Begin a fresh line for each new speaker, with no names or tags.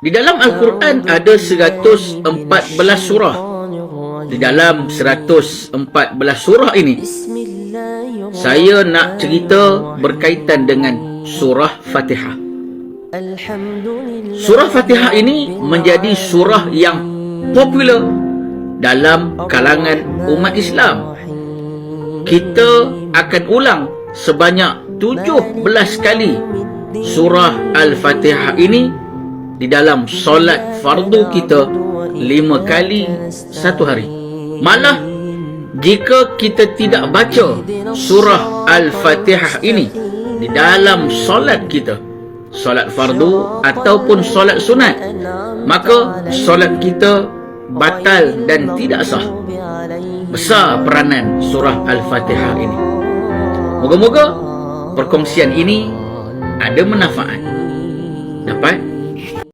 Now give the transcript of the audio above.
Di dalam Al-Quran ada 114 surah. Di dalam 114 surah ini, saya nak cerita berkaitan dengan surah Fatihah. Surah Fatihah ini menjadi surah yang popular dalam kalangan umat Islam. Kita akan ulang sebanyak 17 kali surah Al-Fatihah ini di dalam solat fardu kita 5 kali satu hari. Malah jika kita tidak baca surah Al-Fatihah ini di dalam solat kita, solat fardu ataupun solat sunat, maka solat kita batal dan tidak sah. Besar peranan surah Al-Fatihah ini. Moga-moga perkongsian ini ada manfaat, dapat